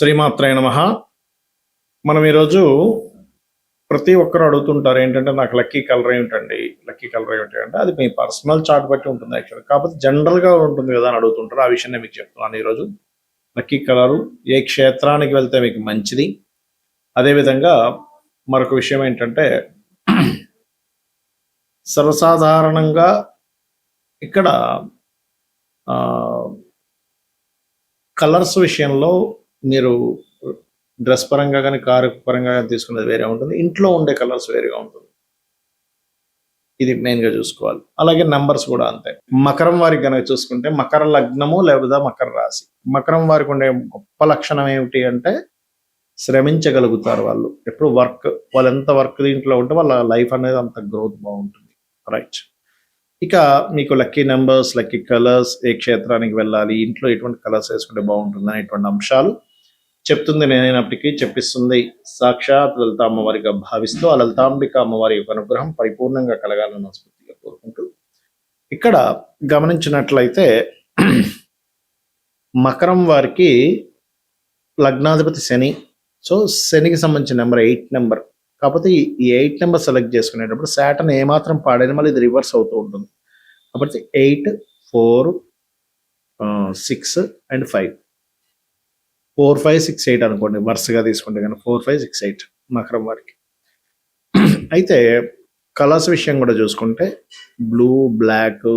శ్రీమాత్రాయ నమః. మనం ఈరోజు ప్రతి ఒక్కరు అడుగుతుంటారు ఏంటంటే, నాకు లక్కీ కలర్ ఏమిటండి, లక్కీ కలర్ ఏమిటి అంటే, అది మీ పర్సనల్ చార్ట్ బట్టి ఉంటుంది యాక్చువల్గా. కాకపోతే జనరల్గా ఉంటుంది కదా అని అడుగుతుంటారు. ఆ విషయం నేను మీకు చెప్తున్నాను ఈరోజు. లక్కీ కలరు ఏ క్షేత్రానికి వెళ్తే మీకు మంచిది. అదేవిధంగా మరొక విషయం ఏంటంటే, సర్వసాధారణంగా ఇక్కడ కలర్స్ విషయంలో మీరు డ్రెస్ పరంగా కానీ కారు పరంగా కానీ తీసుకునేది వేరే ఉంటుంది, ఇంట్లో ఉండే కలర్స్ వేరేగా ఉంటుంది. ఇది మెయిన్గా చూసుకోవాలి. అలాగే నెంబర్స్ కూడా అంతే. మకరం వారికి కనుక చూసుకుంటే మకర లగ్నము లేదా మకర రాశి. మకరం వారికి ఉండే గొప్ప లక్షణం ఏమిటి అంటే, శ్రమించగలుగుతారు వాళ్ళు. ఎప్పుడు వాళ్ళు ఎంత వర్క్ దీంట్లో ఉంటే వాళ్ళ లైఫ్ అనేది అంత గ్రోత్ బాగుంటుంది. రైట్. ఇక మీకు లక్కీ నెంబర్స్, లక్కీ కలర్స్, ఏ క్షేత్రానికి వెళ్ళాలి, ఇంట్లో ఎటువంటి కలర్స్ వేసుకుంటే బాగుంటుంది అనేటువంటి అంశాలు చెప్తుంది నేనైనప్పటికీ చెప్పిస్తుంది సాక్షాత్ లలిత అమ్మవారిగా భావిస్తూ ఆ లలితాంబిక అమ్మవారి యొక్క అనుగ్రహం పరిపూర్ణంగా కలగాలని మనస్ఫూర్తిగా కోరుకుంటూ, ఇక్కడ గమనించినట్లయితే మకరం వారికి లగ్నాధిపతి శని. సో శనికి సంబంధించిన నెంబర్ 8 నెంబర్. కాకపోతే ఈ 8 నెంబర్ సెలెక్ట్ చేసుకునేటప్పుడు శాటర్న్ ఏమాత్రం పాడైనా మళ్ళీ ఇది రివర్స్ అవుతూ ఉంటుంది. కాబట్టి 8, 4, 6 అండ్ 5, 4, 5, 6, 8 అనుకోండి వరుసగా తీసుకుంటే కానీ 4, 5, 6, 8 మకరం వారికి. అయితే కలర్స్ విషయం కూడా చూసుకుంటే blue, black,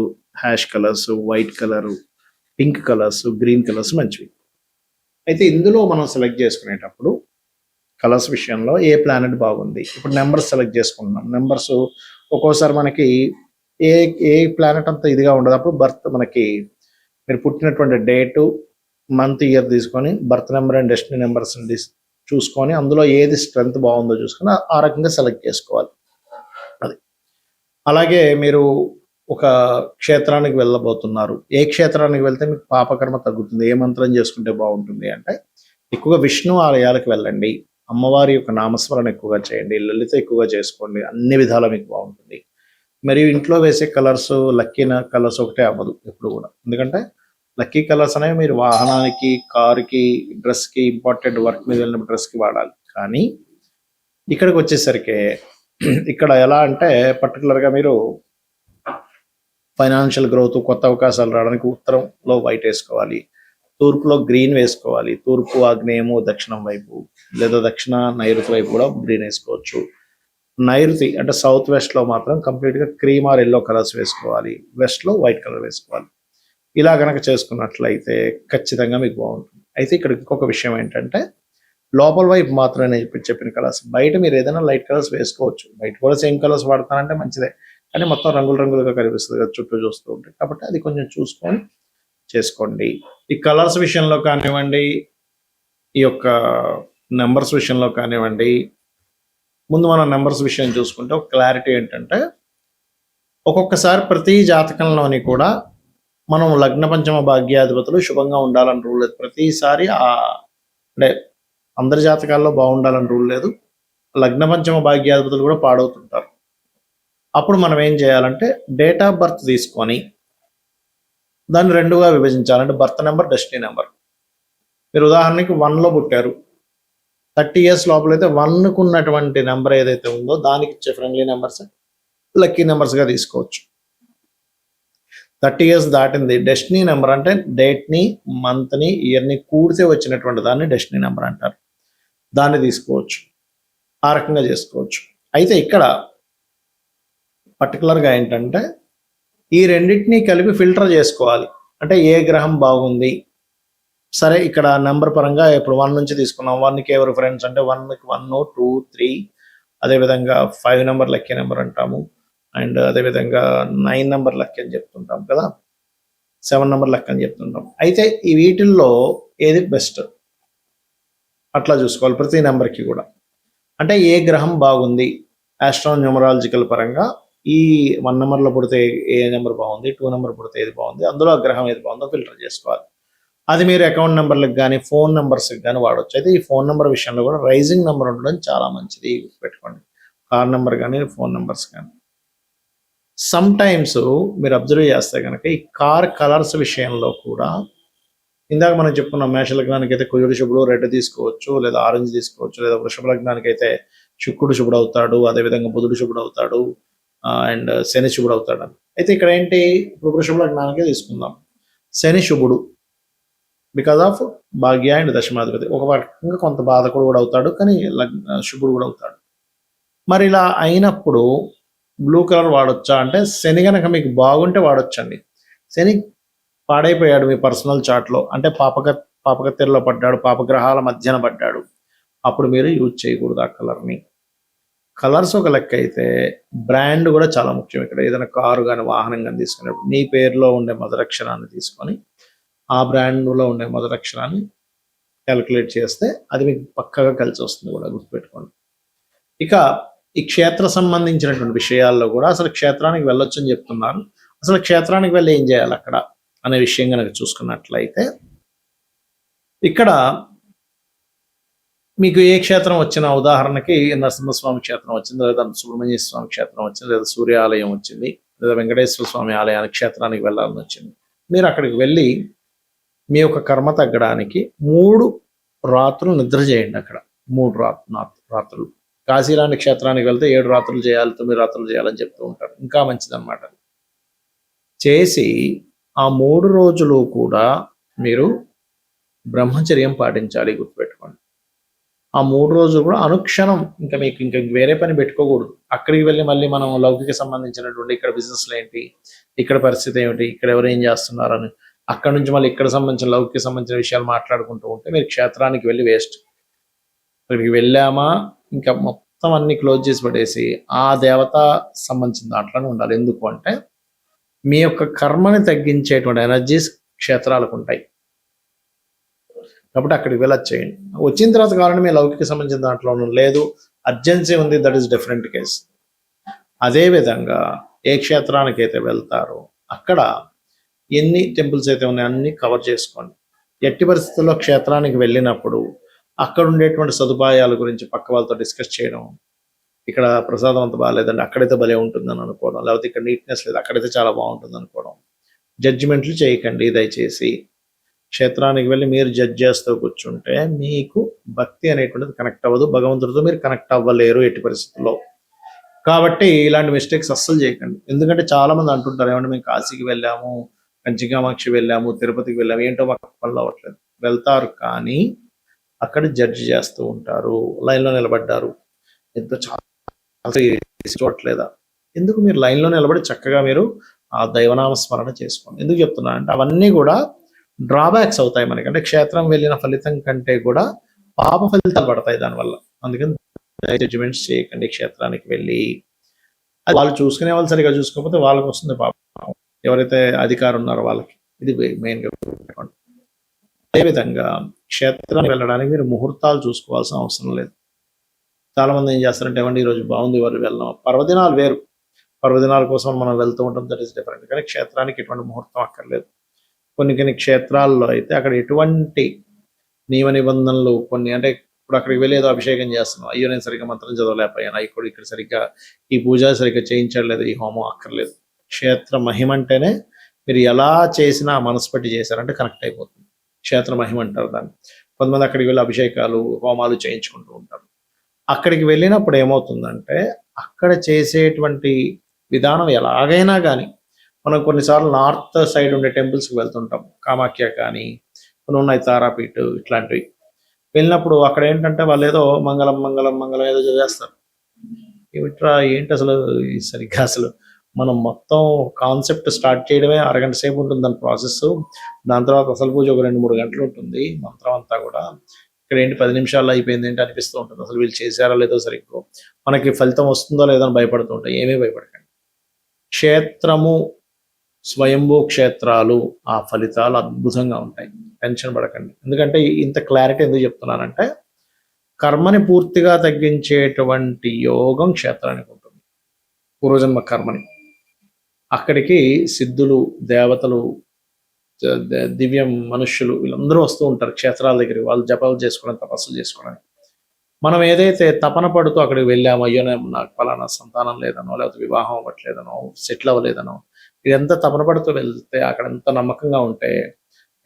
ash colours, white colour, pink colours, green colours మంచివి. అయితే ఇందులో మనం సెలెక్ట్ చేసుకునేటప్పుడు కలర్స్ విషయంలో ఏ ప్లానెట్ బాగుంది, ఇప్పుడు నెంబర్స్ సెలెక్ట్ చేసుకుంటున్నాం. నెంబర్స్ ఒక్కోసారి మనకి ఏ ప్లానెట్ అంతా ఇదిగా ఉండదు. అప్పుడు బర్త్ మనకి మీరు పుట్టినటువంటి డేటు, మంత్, ఇయర్ తీసుకొని birth number and destiny numbers చూసుకొని అందులో ఏది స్ట్రెంత్ బాగుందో చూసుకొని ఆ రకంగా సెలెక్ట్ చేసుకోవాలి. అది అలాగే మీరు ఒక క్షేత్రానికి వెళ్ళబోతున్నారు. ఏ క్షేత్రానికి వెళ్తే మీకు పాపకర్మ తగ్గుతుంది, ఏ మంత్రం చేసుకుంటే బాగుంటుంది అంటే, ఎక్కువగా విష్ణు ఆలయాలకు వెళ్ళండి, అమ్మవారి యొక్క నామస్మరణ ఎక్కువగా చేయండి, లలిత ఎక్కువగా చేసుకోండి, అన్ని విధాలా మీకు బాగుంటుంది. మరియు ఇంట్లో వేసే కలర్స్ లక్కీ కలర్స్ ఒకటే అవ్వదు ఎప్పుడు కూడా. ఎందుకంటే లక్కీ కలర్స్ అనేవి మీరు వాహనానికి, కారుకి, డ్రెస్కి, ఇంపార్టెంట్ వర్క్ మీద వెళ్ళినప్పుడు డ్రెస్కి వాడాలి. కానీ ఇక్కడికి వచ్చేసరికి ఇక్కడ ఎలా అంటే, పర్టికులర్గా మీరు ఫైనాన్షియల్ గ్రోత్, కొత్త అవకాశాలు రావడానికి ఉత్తరంలో వైట్ వేసుకోవాలి, తూర్పులో గ్రీన్ వేసుకోవాలి. తూర్పు, ఆగ్నేయము, దక్షిణం వైపు లేదా దక్షిణ నైరుతి వైపు కూడా గ్రీన్ వేసుకోవచ్చు. నైరుతి అంటే సౌత్ వెస్ట్లో మాత్రం కంప్లీట్గా క్రీమ్ ఆర్ ఎల్లో కలర్స్ వేసుకోవాలి, వెస్ట్లో వైట్ కలర్ వేసుకోవాలి. ఇలా కనుక చేసుకున్నట్లయితే ఖచ్చితంగా మీకు బాగుంటుంది. అయితే ఇక్కడ ఇంకొక విషయం ఏంటంటే, లోపల వైపు మాత్రమే నేను చెప్పిన కలర్స్. బయట మీరు ఏదైనా లైట్ కలర్స్ వేసుకోవచ్చు, బయట కూడా సేమ్ కలర్స్ వాడతానంటే మంచిదే, కానీ మొత్తం రంగులు రంగులుగా కనిపిస్తుంది కదా చుట్టూ చూస్తూ ఉంటాయి. కాబట్టి అది కొంచెం చూసుకొని చేసుకోండి. ఈ కలర్స్ విషయంలో కానివ్వండి, ఈ యొక్క నెంబర్స్ విషయంలో కానివ్వండి, ముందు మనం నెంబర్స్ విషయం చూసుకుంటే ఒక క్లారిటీ ఏంటంటే, ఒక్కొక్కసారి ప్రతి జాతకంలోని కూడా మనం లగ్న పంచమ భాగ్యాధిపతులు శుభంగా ఉండాలని రూల్ లేదు. ప్రతిసారి అంటే అందరి జాతకాల్లో బాగుండాలని రూల్ లేదు. లగ్న పంచమ భాగ్యాధిపతులు కూడా పాడవుతుంటారు. అప్పుడు మనం ఏం చేయాలంటే, డేట్ ఆఫ్ బర్త్ తీసుకొని దాన్ని 2గా విభజించాలంటే బర్త్ నెంబర్, డెస్టినీ నెంబర్. మీరు ఉదాహరణకి 1లో పుట్టారు, 30 ఇయర్స్ లోపలైతే 1కు ఉన్నటువంటి నెంబర్ ఏదైతే ఉందో దానికి ఇచ్చే ఫ్రెండ్లీ నెంబర్స్ లక్కీ నెంబర్స్గా తీసుకోవచ్చు. 30 ఇయర్స్ దాటింది, డెస్టినీ నెంబర్ అంటే డేట్ని, మంత్ని, ఇయర్ని కూడితే వచ్చినటువంటి దాన్ని డెస్టినీ నెంబర్ అంటారు. దాన్ని తీసుకోవచ్చు, ఆ రకంగా చేసుకోవచ్చు. అయితే ఇక్కడ పర్టికులర్గా ఏంటంటే, ఈ రెండింటినీ కలిపి ఫిల్టర్ చేసుకోవాలి. అంటే ఏ గ్రహం బాగుంది, సరే ఇక్కడ నెంబర్ పరంగా ఇప్పుడు 1 నుంచి తీసుకున్నాం. 1కి ఎవరు ఫ్రెండ్స్ అంటే 1కి 1, 2, 3, అదేవిధంగా 5 నెంబర్ లక్కీ నెంబర్ అంటాము, అండ్ అదేవిధంగా 9 నెంబర్ లక్కీ అని చెప్తుంటాం కదా, 7 నెంబర్ లక్కీ అని చెప్తుంటాం. అయితే ఈ వీటిల్లో ఏది బెస్ట్ అట్లా చూసుకోవాలి ప్రతి నెంబర్కి కూడా. అంటే ఏ గ్రహం బాగుంది ఆస్ట్రోన్యూమరాలజికల్ పరంగా, ఈ 1 నెంబర్లో పుడితే ఏ నెంబర్ బాగుంది, 2 నెంబర్ పుడితే ఏది బాగుంది, అందులో ఆ గ్రహం ఏది బాగుందో ఫిల్టర్ చేసుకోవాలి. అది మీరు అకౌంట్ నెంబర్లకు కానీ ఫోన్ నెంబర్స్కి కానీ వాడవచ్చు. అయితే ఈ ఫోన్ నెంబర్ విషయంలో కూడా రైజింగ్ నెంబర్ ఉండడం చాలా మంచిది, గుర్తుపెట్టుకోండి. కార్ నెంబర్ కానీ ఫోన్ నెంబర్స్ కానీ. సమ్ టైమ్స్ మీరు అబ్జర్వ్ చేస్తే కనుక ఈ కార్ కలర్స్ విషయంలో కూడా ఇందాక మనం చెప్పుకున్నాం మేష లగ్నానికి అయితే కుజుడు శుభుడు రెడ్ తీసుకోవచ్చు, లేదా ఆరెంజ్ తీసుకోవచ్చు, లేదా వృషభ లగ్నానికి అయితే శుక్రుడు శుభుడు అవుతాడు, అదేవిధంగా బుధుడు శుభుడు అవుతాడు, అండ్ శని శుభుడు అవుతాడు. అయితే ఇక్కడ ఏంటి, ఇప్పుడు వృషభ లగ్నానికే తీసుకుందాం. శని శుభుడు బికాజ్ ఆఫ్ భాగ్య అండ్ దశమాధిపతి, ఒక రకంగా కొంత బాధకుడు కూడా అవుతాడు, కానీ శుభుడు కూడా అవుతాడు. మరి ఇలా అయినప్పుడు బ్లూ కలర్ వాడొచ్చా అంటే, శని కనుక మీకు బాగుంటే వాడొచ్చండి. శని పాడైపోయాడు మీ పర్సనల్ చార్ట్లో, అంటే పాపకత్తెరలో పడ్డాడు, పాపగ్రహాల మధ్యన పడ్డాడు, అప్పుడు మీరు యూజ్ చేయకూడదు ఆ కలర్ని. కలర్స్ ఒక లెక్క అయితే బ్రాండ్ కూడా చాలా ముఖ్యం. ఇక్కడ ఏదైనా కారు కానీ వాహనం కానీ తీసుకునేప్పుడు మీ పేరులో ఉండే మొదలక్షరాన్ని తీసుకొని ఆ బ్రాండ్లో ఉండే మొదలక్షరాన్ని క్యాలిక్యులేట్ చేస్తే అది మీకు పక్కగా కలిసి వస్తుంది కూడా, గుర్తుపెట్టుకోండి. ఇక ఈ క్షేత్ర సంబంధించినటువంటి విషయాల్లో కూడా అసలు క్షేత్రానికి వెళ్ళొచ్చు అని చెప్తున్నారు. అసలు క్షేత్రానికి వెళ్ళి ఏం చేయాలి అక్కడ అనే విషయం కనుక చూసుకున్నట్లయితే, ఇక్కడ మీకు ఏ క్షేత్రం వచ్చిన, ఉదాహరణకి నరసింహస్వామి క్షేత్రం వచ్చింది, లేదా సుబ్రహ్మణ్య స్వామి క్షేత్రం వచ్చింది, లేదా సూర్య ఆలయం వచ్చింది, లేదా వెంకటేశ్వర స్వామి ఆలయానికి క్షేత్రానికి వెళ్ళాలని వచ్చింది. మీరు అక్కడికి వెళ్ళి మీ యొక్క కర్మ తగ్గడానికి 3 రాత్రులు నిద్ర చేయండి. అక్కడ 3 రాత్రులు. కాశీలాంటి క్షేత్రానికి వెళ్తే 7 రాత్రులు చేయాలి, 9 రాత్రులు చేయాలని చెప్తూ ఉంటారు, ఇంకా మంచిదన్నమాట. చేసి ఆ 3 రోజులు కూడా మీరు బ్రహ్మచర్యం పాటించాలి, గుర్తుపెట్టుకోండి. ఆ 3 రోజులు కూడా అనుక్షణం ఇంకా మీకు ఇంకా వేరే పని పెట్టుకోకూడదు. అక్కడికి వెళ్ళి మళ్ళీ మనం లౌకిక సంబంధించినటువంటి ఇక్కడ బిజినెస్లు ఏంటి, ఇక్కడ పరిస్థితి ఏమిటి, ఇక్కడ ఎవరు ఏం చేస్తున్నారని అక్కడ నుంచి మళ్ళీ ఇక్కడ సంబంధించిన లౌకిక సంబంధించిన విషయాలు మాట్లాడుకుంటూ ఉంటే మీరు క్షేత్రానికి వెళ్ళి వేస్ట్. అక్కడికి వెళ్ళామా ఇంకా మొత్తం అన్ని క్లోజ్ చేసి పడేసి ఆ దేవత సంబంధించిన దాంట్లోనే ఉండాలి. ఎందుకు అంటే మీ యొక్క కర్మని తగ్గించేటువంటి ఎనర్జీస్ క్షేత్రాలకు ఉంటాయి, కాబట్టి అక్కడికి వెళ్ళొచ్చేయండి. వచ్చిన తర్వాత కావాలంటే మీ లౌకిక సంబంధించిన దాంట్లో లేదు, అర్జెన్సీ ఉంది, దట్ ఈస్ డిఫరెంట్ కేస్. అదేవిధంగా ఏ క్షేత్రానికి అయితే వెళ్తారో అక్కడ ఎన్ని టెంపుల్స్ అయితే ఉన్నాయో అన్ని కవర్ చేసుకోండి. ఎట్టి పరిస్థితుల్లో క్షేత్రానికి వెళ్ళినప్పుడు అక్కడ ఉండేటువంటి సదుపాయాల గురించి పక్క వాళ్ళతో డిస్కస్ చేయడం, ఇక్కడ ప్రసాదం అంత బాగాలేదండి, అక్కడైతే భలే ఉంటుందని అనుకోవడం, లేకపోతే ఇక్కడ నీట్నెస్ లేదు అక్కడైతే చాలా బాగుంటుంది అనుకోవడం. జడ్జిమెంట్లు చేయకండి దయచేసి. క్షేత్రానికి వెళ్ళి మీరు జడ్జ్ చేస్తూ కూర్చుంటే మీకు భక్తి అనేటువంటిది కనెక్ట్ అవ్వదు, భగవంతుడితో మీరు కనెక్ట్ అవ్వలేరు ఎట్టి పరిస్థితుల్లో. కాబట్టి ఇలాంటి మిస్టేక్స్ అస్సలు చేయకండి. ఎందుకంటే చాలా మంది అంటుంటారు, ఏమంటే మేము కాశీకి వెళ్ళాము, కంచికామాక్షి వెళ్ళాము, తిరుపతికి వెళ్ళాము, ఏంటో మాకు పనులు అవ్వట్లేదు. వెళ్తారు కానీ అక్కడ జడ్జ్ చేస్తూ ఉంటారు, లైన్లో నిలబడ్డారు, ఎంతో చాలా చూడట్లేదా. ఎందుకు మీరు లైన్లో నిలబడి చక్కగా మీరు ఆ దైవనామస్మరణ చేసుకోండి. ఎందుకు చెప్తున్నా అంటే అవన్నీ కూడా డ్రాబ్యాక్స్ అవుతాయి మనకి. అంటే క్షేత్రం వెళ్ళిన ఫలితం కంటే కూడా పాప ఫలితాలు పడతాయి దానివల్ల. అందుకని జడ్జిమెంట్స్ చేయకండి క్షేత్రానికి వెళ్ళి. అది వాళ్ళు చూసుకునే వాళ్ళు సరిగా చూసుకోకపోతే వాళ్ళకి వస్తుంది పాపం, ఎవరైతే అధికారం ఉన్నారో వాళ్ళకి. ఇది మెయిన్గా. అదేవిధంగా క్షేత్రానికి వెళ్ళడానికి మీరు ముహూర్తాలు చూసుకోవాల్సిన అవసరం లేదు. చాలా మంది ఏం చేస్తారంటే, ఏమంటే ఈరోజు బాగుంది వాళ్ళు వెళ్దాం, పర్వదినాలు వేరు, పర్వదినాల కోసం మనం వెళ్తూ ఉంటాం, దట్ ఈస్ డిఫరెంట్. కానీ క్షేత్రానికి ఎటువంటి ముహూర్తం అక్కర్లేదు. కొన్ని క్షేత్రాల్లో అయితే అక్కడ ఎటువంటి నియమ నిబంధనలు కొన్ని, అంటే ఇప్పుడు అక్కడికి వెళ్ళి ఏదో అభిషేకం చేస్తున్నాం, అయ్యో నేను సరిగ్గా మంత్రం చదవలేకపోయాను, ఇప్పుడు ఇక్కడ సరిగ్గా ఈ పూజ సరిగ్గా చేయించలేదు, ఈ హోమం అక్కర్లేదు. క్షేత్ర మహిమ అంటేనే మీరు ఎలా చేసినా మనసు పెట్టి చేశారంటే కనెక్ట్ అయిపోతుంది. క్షేత్ర మహిమ అంటారు దాన్ని. కొంతమంది అక్కడికి వెళ్ళి అభిషేకాలు హోమాలు చేయించుకుంటూ ఉంటారు. అక్కడికి వెళ్ళినప్పుడు ఏమవుతుందంటే అక్కడ చేసేటువంటి విధానం ఎలాగైనా కానీ, మనం కొన్నిసార్లు నార్త్ సైడ్ ఉండే టెంపుల్స్కి వెళ్తుంటాం, కామాఖ్య కానీ కొన్ని ఉన్నాయి, తారాపీఠ్ ఇట్లాంటివి. వెళ్ళినప్పుడు అక్కడ ఏంటంటే వాళ్ళు ఏదో మంగళం మంగళం మంగళం ఏదో చేస్తారు. ఏమిట్రా ఏంటి అసలు సరిగ్గా, అసలు మనం మొత్తం కాన్సెప్ట్ స్టార్ట్ చేయడమే అరగంట సేపు ఉంటుంది దాని ప్రాసెస్. దాని తర్వాత అసలు పూజ ఒక 2-3 గంటలు ఉంటుంది, మంత్రం అంతా కూడా. ఇక్కడ ఏంటి 10 నిమిషాల్లో అయిపోయింది ఏంటి అనిపిస్తూ ఉంటుంది. అసలు వీళ్ళు చేశారో లేదో సరిగ్గా, మనకి ఫలితం వస్తుందో లేదో అని భయపడుతూ ఉంటాయి. ఏమీ భయపడకండి. క్షేత్రము, స్వయంభూ క్షేత్రాలు, ఆ ఫలితాలు అద్భుతంగా ఉంటాయి, టెన్షన్ పడకండి. ఎందుకంటే ఇంత క్లారిటీ ఎందుకు చెప్తున్నానంటే, కర్మని పూర్తిగా తగ్గించేటువంటి యోగం క్షేత్రానికి ఉంటుంది, పూర్వజన్మ కర్మని. అక్కడికి సిద్ధులు, దేవతలు, దివ్యం మనుష్యులు వీళ్ళందరూ వస్తూ ఉంటారు క్షేత్రాల దగ్గరికి, వాళ్ళు జపాలు చేసుకోవడం, తపస్సులు చేసుకోవడానికి. మనం ఏదైతే తపన పడుతూ అక్కడికి వెళ్ళామో, అయ్యో నాకు ఫలానా సంతానం లేదనో, లేకపోతే వివాహం అవ్వట్లేదనో, సెటిల్ అవ్వలేదనో, ఇదంతా తపన పడుతూ వెళ్తే, అక్కడ ఎంత నమ్మకంగా ఉంటే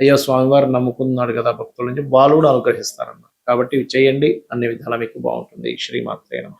అయ్యో స్వామివారు నమ్ముకున్నాడు కదా భక్తుల నుంచి వాళ్ళు కూడా అనుగ్రహిస్తారన్న. కాబట్టి ఇవి చేయండి, అన్ని విధాలా మీకు బాగుంటుంది. శ్రీమాత్రే నమః.